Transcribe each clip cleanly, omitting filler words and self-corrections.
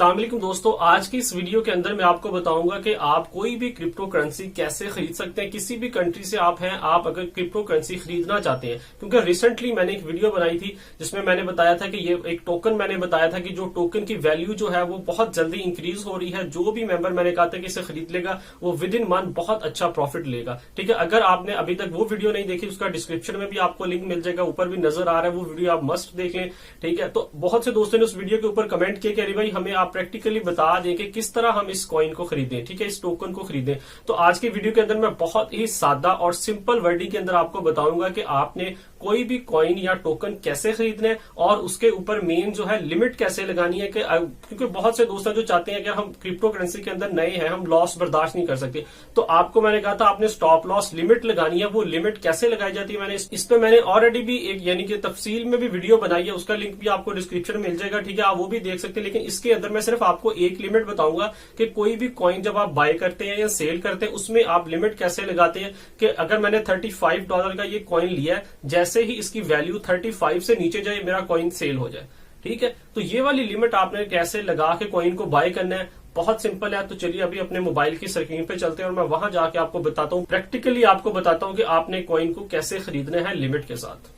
अस्सलाम वालेकुम दोस्तों, आज की इस वीडियो के अंदर मैं आपको बताऊंगा कि आप कोई भी क्रिप्टो करेंसी कैसे खरीद सकते हैं। किसी भी कंट्री से आप हैं, आप अगर क्रिप्टो करेंसी खरीदना चाहते हैं, क्योंकि रिसेंटली मैंने एक वीडियो बनाई थी जिसमें मैंने बताया था कि ये एक टोकन मैंने बताया था कि जो टोकन की वैल्यू जो है वो बहुत जल्दी इंक्रीज हो रही है। जो भी मेंबर मैंने कहा था कि इसे खरीद लेगा वो विद इन मंथ बहुत अच्छा प्रॉफिट लेगा। ठीक है, अगर आपने अभी तक वो वीडियो नहीं देखी, उसका डिस्क्रिप्शन में भी आपको लिंक मिल जाएगा, ऊपर भी नजर आ रहा है, वो वीडियो आप मस्ट देख लें। ठीक है, तो बहुत से दोस्तों ने उस वीडियो के ऊपर कमेंट किया कि अरे भाई हमें आप प्रैक्टिकली बता दें कि किस तरह हम इस कॉइन को खरीदें, ठीक है, इस टोकन को खरीदें। तो आज की वीडियो के अंदर मैं बहुत ही सादा और सिंपल वर्डिंग के अंदर आपको बताऊंगा कि आपने कोई भी कॉइन या टोकन कैसे खरीदना है और उसके ऊपर मेन जो है लिमिट कैसे लगानी है। कि क्योंकि बहुत से दोस्त जो चाहते हैं कि हम क्रिप्टो करेंसी के अंदर नए हैं, हम लॉस बर्दाश्त नहीं कर सकते, तो आपको मैंने कहा था आपने स्टॉप लॉस लिमिट लगानी है। वो लिमिट कैसे लगाई जाती है, मैंने इस पे मैंने ऑलरेडी भी एक यानी कि तफसील में भी वीडियो बनाई है, उसका लिंक भी आपको डिस्क्रिप्शन में मिल जाएगा। ठीक है, आप वो भी देख सकते हैं। लेकिन इसके अंदर मैं सिर्फ आपको एक लिमिट बताऊंगा कि कोई भी कॉइन जब आप बाय करते हैं या सेल करते हैं, उसमें आप लिमिट कैसे लगाते हैं। कि अगर मैंने $35 का ये कॉइन लिया है, जैसे ही इसकी वैल्यू 35 से नीचे जाए मेरा कॉइन सेल हो जाए। ठीक है, तो ये वाली लिमिट आपने कैसे लगा के कॉइन को बाय करना है, बहुत सिंपल है। तो चलिए अभी अपने मोबाइल की स्क्रीन पे चलते हैं और मैं वहां जाके आपको बताता हूं, प्रैक्टिकली आपको बताता हूं कि आपने कॉइन को कैसे खरीदना है लिमिट के साथ।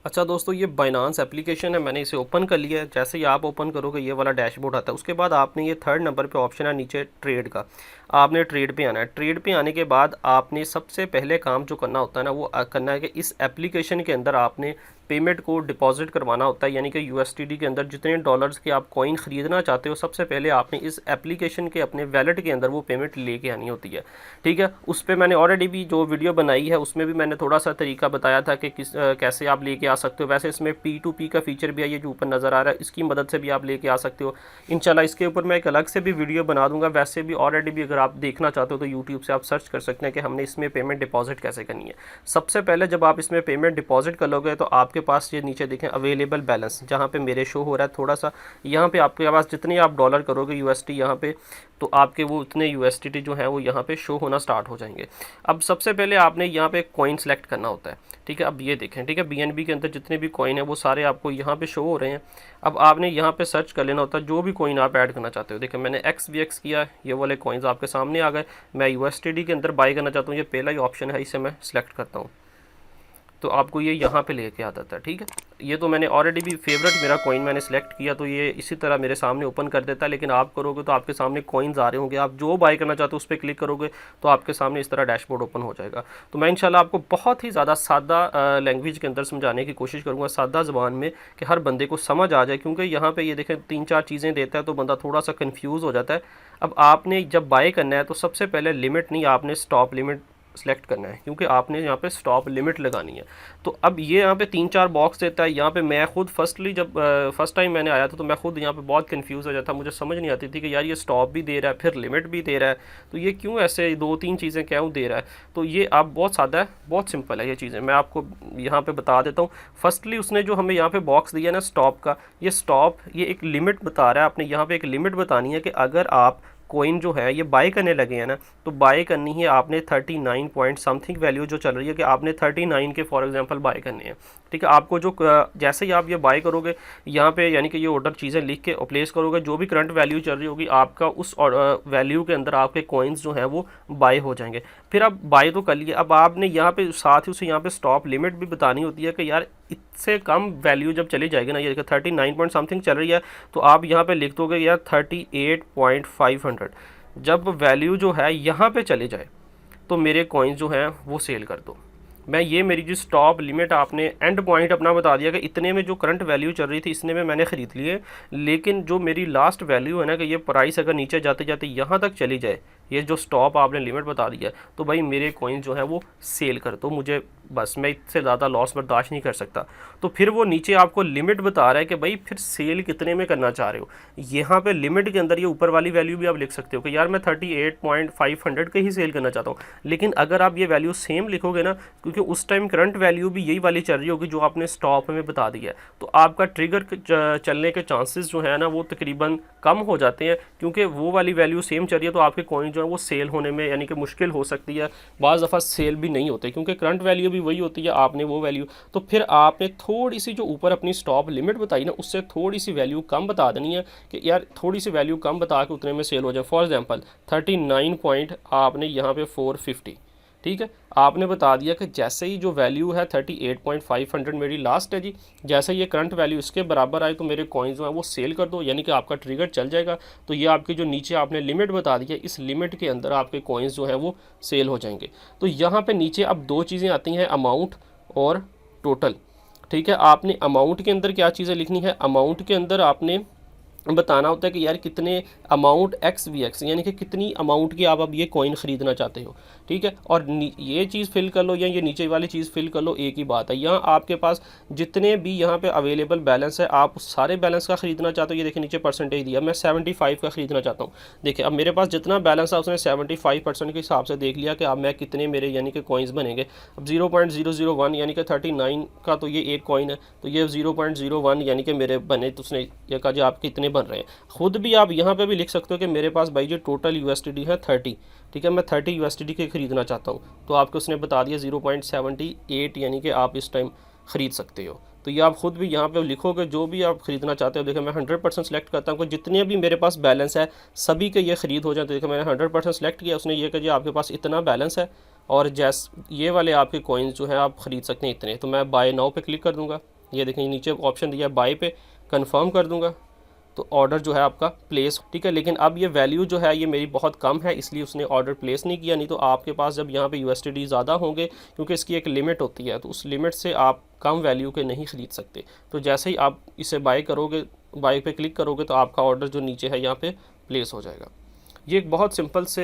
अच्छा दोस्तों, ये बाइनांस एप्लीकेशन है, मैंने इसे ओपन कर लिया है। जैसे ही आप ओपन करोगे ये वाला डैशबोर्ड आता है। उसके बाद आपने ये 3rd नंबर पे ऑप्शन है नीचे ट्रेड का, आपने ट्रेड पे आना है। ट्रेड पे आने के बाद आपने सबसे पहले काम जो करना होता है ना, वो करना है कि इस एप्लीकेशन के अंदर आपने पेमेंट को डिपॉजिट करवाना होता है। यानी कि USDT के अंदर जितने डॉलर्स के आप कॉइन खरीदना चाहते हो, सबसे पहले आपने इस एप्लीकेशन के अपने वैलेट के अंदर वो पेमेंट लेके आनी होती है। ठीक है, उस पर मैंने ऑलरेडी भी जो वीडियो बनाई है उसमें भी मैंने थोड़ा सा तरीका बताया था कि कैसे आप लेके आ सकते हो। वैसे इसमें P2P का फीचर भी है, ये जो ऊपर नज़र आ रहा है, इसकी मदद से भी आप लेके आ सकते हो। इंशाल्लाह इसके ऊपर मैं एक अलग से भी वीडियो बना दूंगा। वैसे भी ऑलरेडी भी अगर आप देखना चाहते हो तो यूट्यूब से आप सर्च कर सकते हैं कि हमने इसमें पेमेंट डिपॉजिट कैसे करनी है। सबसे पहले जब आप इसमें पेमेंट डिपॉजिट कर लोगे तो आपके पास ये नीचे देखें अवेलेबल बैलेंस, जहाँ पे मेरे शो हो रहा है थोड़ा सा, यहाँ पे आपके पास जितने आप डॉलर करोगे USD यहाँ पे, तो आपके वो उतने USDT जो हैं वो यहाँ पे शो होना स्टार्ट हो जाएंगे। अब सबसे पहले आपने यहाँ पे कॉइन सेलेक्ट करना होता है। ठीक है, अब ये देखें, ठीक है, BNB के अंदर जितने भी कॉइन है वो सारे आपको यहाँ पे शो हो रहे हैं। अब आपने यहाँ पे सर्च कर लेना होता है जो भी कॉइन आप ऐड करना चाहते हो। देखिए मैंने XVX किया, ये वाले कॉइन्स आपके सामने आ गए। मैं USDT के अंदर बाई करना चाहता हूँ, ये पहला ही ऑप्शन है, इसे मैं सिलेक्ट करता हूँ तो आपको ये यहाँ पे लेके आता था। ठीक है, ये तो मैंने ऑलरेडी भी फेवरेट मेरा कॉइन मैंने सेलेक्ट किया तो ये इसी तरह मेरे सामने ओपन कर देता है। लेकिन आप करोगे तो आपके सामने कॉइन्स आ रहे होंगे, आप जो बाय करना चाहते हो उस पर क्लिक करोगे तो आपके सामने इस तरह डैशबोर्ड ओपन हो जाएगा। तो मैं इंशाल्लाह आपको बहुत ही ज़्यादा सादा लैंग्वेज के अंदर समझाने की कोशिश करूँगा, सादा ज़बान में, कि हर बंदे को समझ आ जाए। क्योंकि यहाँ पर ये देखें 3-4 चीज़ें देता है तो बंदा थोड़ा सा कन्फ्यूज़ हो जाता है। अब आपने जब बाय करना है तो सबसे पहले लिमिट नहीं, आपने स्टॉप लिमिट सेलेक्ट करना है, क्योंकि आपने यहाँ पे स्टॉप लिमिट लगानी है। तो अब ये यहाँ पे 3-4 बॉक्स देता है। यहाँ पे मैं खुद जब फर्स्ट टाइम मैंने आया था तो मैं खुद यहाँ पे बहुत कंफ्यूज हो जाता, मुझे समझ नहीं आती थी कि यार ये स्टॉप भी दे रहा है फिर लिमिट भी दे रहा है, तो ये क्यों ऐसे 2-3 चीज़ें क्यों दे रहा है। तो ये आप बहुत सादा है, बहुत सिंपल है ये चीज़ें, मैं आपको यहाँ पर बता देता हूँ। फर्स्टली उसने जो हमें यहाँ पर बॉक्स दिया ना स्टॉप का, ये स्टॉप ये एक लिमिट बता रहा है। आपने यहाँ पर एक लिमिट बतानी है कि अगर आप कॉइन जो है ये बाय करने लगे हैं ना, तो बाय करनी है आपने 39 पॉइंट समथिंग वैल्यू जो चल रही है कि आपने 39 के फॉर एग्जांपल बाय करने हैं। ठीक है, आपको जो जैसे ही आप ये बाय करोगे यहाँ पे यानी कि ये ऑर्डर चीज़ें लिख के प्लेस करोगे, जो भी करंट वैल्यू चल रही होगी आपका उस वैल्यू के अंदर आपके कॉइन्स जो हैं वो बाय हो जाएंगे। फिर आप बाय तो कर लिए, अब आपने यहाँ पे साथ ही उसे यहाँ पे स्टॉप लिमिट भी बतानी होती है कि यार इससे कम वैल्यू जब चली जाएगी ना, ये 39 पॉइंट समथिंग चल रही है, तो आप यहाँ पे लिख दोगे यार 38.500। जब वैल्यू जो है यहाँ पे चले जाए तो मेरे कॉइन्स जो हैं वो सेल कर दो। मैं ये मेरी जो स्टॉप लिमिट आपने एंड पॉइंट अपना बता दिया कि इतने में जो करंट वैल्यू चल रही थी इसने में मैंने ख़रीद लिए, लेकिन जो मेरी लास्ट वैल्यू है ना कि ये प्राइस अगर नीचे जाते जाते यहाँ तक चली जाए, ये जो स्टॉप आपने लिमिट बता दिया, तो भाई मेरे कॉइन जो है वो सेल कर दो मुझे, बस मैं इससे ज़्यादा लॉस बर्दाश्त नहीं कर सकता। तो फिर वो नीचे आपको लिमिट बता रहा है कि भाई फिर सेल कितने में करना चाह रहे हो। यहाँ पे लिमिट के अंदर ये ऊपर वाली वैल्यू भी आप लिख सकते हो कि यार मैं 38.500 के ही सेल करना चाहता हूँ। लेकिन अगर आप ये वैल्यू सेम लिखोगे ना, क्योंकि क्योंकि उस टाइम करंट वैल्यू भी यही वाली चल रही होगी जो आपने स्टॉप में बता दिया है, तो आपका ट्रिगर चलने के चांसेस जो है ना वो तकरीबन कम हो जाते हैं, क्योंकि वो वाली वैल्यू सेम चल रही है, तो आपके कॉइन जो है वो सेल होने में यानी कि मुश्किल हो सकती है, बाज़ दफ़ा सेल भी नहीं होते क्योंकि करंट वैल्यू भी वही होती है, आपने वो वैल्यू, तो फिर आपने थोड़ी सी जो ऊपर अपनी स्टॉप लिमिट बताई ना उससे थोड़ी सी वैल्यू कम बता देनी है कि यार थोड़ी सी वैल्यू कम बता के उतने में सेल हो जाए। फॉर एग्जांपल 39 पॉइंट आपने यहाँ पे 450, ठीक है, आपने बता दिया कि जैसे ही जो वैल्यू है 38.500 मेरी लास्ट है जी, जैसे ये करंट वैल्यू इसके बराबर आए तो मेरे कॉइन्स जो है वो सेल कर दो, यानी कि आपका ट्रिगर चल जाएगा। तो ये आपकी जो नीचे आपने लिमिट बता दी है, इस लिमिट के अंदर आपके कॉइन्स जो है वो सेल हो जाएंगे। तो यहाँ पे नीचे अब दो चीज़ें आती हैं, अमाउंट और टोटल, ठीक है। आपने अमाउंट के अंदर क्या चीज़ें लिखनी है, अमाउंट के अंदर आपने बताना होता है कि यार कितने अमाउंट XVX यानी कि कितनी अमाउंट की आप अब ये कॉइन ख़रीदना चाहते हो, ठीक है। और ये चीज़ फिल कर लो या ये नीचे वाली चीज़ फिल कर लो, एक ही बात है। यहाँ आपके पास जितने भी यहाँ पे अवेलेबल बैलेंस है, आप सारे बैलेंस का ख़रीदना चाहते हो, ये देखिए नीचे परसेंटेज दिया, मैं 75 का ख़रीदना चाहता हूँ। देखिए अब मेरे पास जितना बैलेंस है उसने 75% के हिसाब से देख लिया कि अब मैं कितने मेरे यानी कि कॉइन्स बनेंगे। अब 0.001 यानी कि 39 का तो ये एक कॉइन है, तो ये 0.01 यानी कि मेरे बने, तो उसने ये कहा जी आप कितने बन रहे हैं। खुद भी आप यहाँ पे भी लिख सकते हो कि मेरे पास भाई जी टोटल USDT है 30, ठीक है, मैं 30 USDT के ख़रीदना चाहता हूँ, तो आपको उसने बता दिया 0.78 यानी कि आप इस टाइम ख़रीद सकते हो। तो ये आप खुद भी यहाँ पे लिखोगे जो भी आप ख़रीदना चाहते हो। देखिए मैं 100% सेलेक्ट करता हूँ कि जितने भी मेरे पास बैलेंस है सभी के ये ख़रीद हो जाए। तो देखिए मैंने 100% सेलेक्ट किया, उसने ये कहा जी आपके पास इतना बैलेंस है और जैसे ये वाले आपके कॉइन्स जो हैं आप ख़रीद सकते हैं इतने। तो मैं बाय नाउ पे क्लिक कर दूँगा, ये देखें नीचे ऑप्शन दिया बाय पे, कन्फर्म कर दूँगा, तो ऑर्डर जो है आपका प्लेस, ठीक है। लेकिन अब ये वैल्यू जो है ये मेरी बहुत कम है, इसलिए उसने ऑर्डर प्लेस नहीं किया। नहीं तो आपके पास जब यहाँ पे USDT ज़्यादा होंगे, क्योंकि इसकी एक लिमिट होती है, तो उस लिमिट से आप कम वैल्यू के नहीं ख़रीद सकते। तो जैसे ही आप इसे बाय करोगे, बाय पे क्लिक करोगे, तो आपका ऑर्डर जो नीचे है यहाँ पे प्लेस हो जाएगा। ये एक बहुत सिंपल से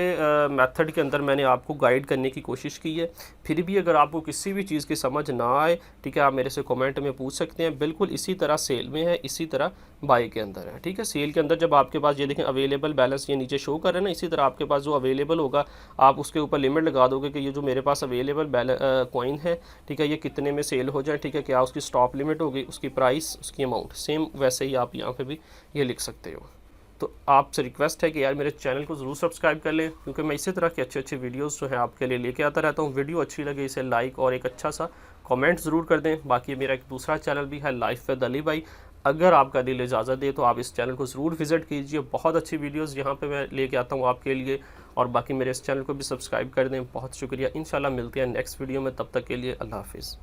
मेथड के अंदर मैंने आपको गाइड करने की कोशिश की है। फिर भी अगर आपको किसी भी चीज़ की समझ ना आए, ठीक है, आप मेरे से कमेंट में पूछ सकते हैं। बिल्कुल इसी तरह सेल में है, इसी तरह बाई के अंदर है, ठीक है। सेल के अंदर जब आपके पास ये देखें अवेलेबल बैलेंस ये नीचे शो कर रहे हैं ना, इसी तरह आपके पास जो अवेलेबल होगा आप उसके ऊपर लिमिट लगा दोगे कि ये जो मेरे पास अवेलेबल कॉइन है, ठीक है, ये कितने में सेल हो जाए, ठीक है, क्या उसकी स्टॉप लिमिट होगी, उसकी प्राइस, उसकी अमाउंट, सेम वैसे ही आप यहाँ पर भी ये लिख सकते हो। तो आपसे रिक्वेस्ट है कि यार मेरे चैनल को ज़रूर सब्सक्राइब कर लें, क्योंकि मैं इसी तरह के अच्छे अच्छे वीडियोस जो हैं आपके लिए लेके आता रहता हूँ। वीडियो अच्छी लगे इसे लाइक और एक अच्छा सा कमेंट ज़रूर कर दें। बाकी मेरा एक दूसरा चैनल भी है लाइफ विद अली भाई, अगर आपका दिल इजाज़त दे तो आप इस चैनल को ज़रूर विज़िट कीजिए। बहुत अच्छी वीडियोज़ यहाँ पर मैं लेके आता हूँ आपके लिए, और बाकी मेरे इस चैनल को भी सब्सक्राइब कर दें। बहुत शुक्रिया, इंशाल्लाह मिलते हैं नेक्स्ट वीडियो में, तब तक के लिए अल्लाह हाफिज़।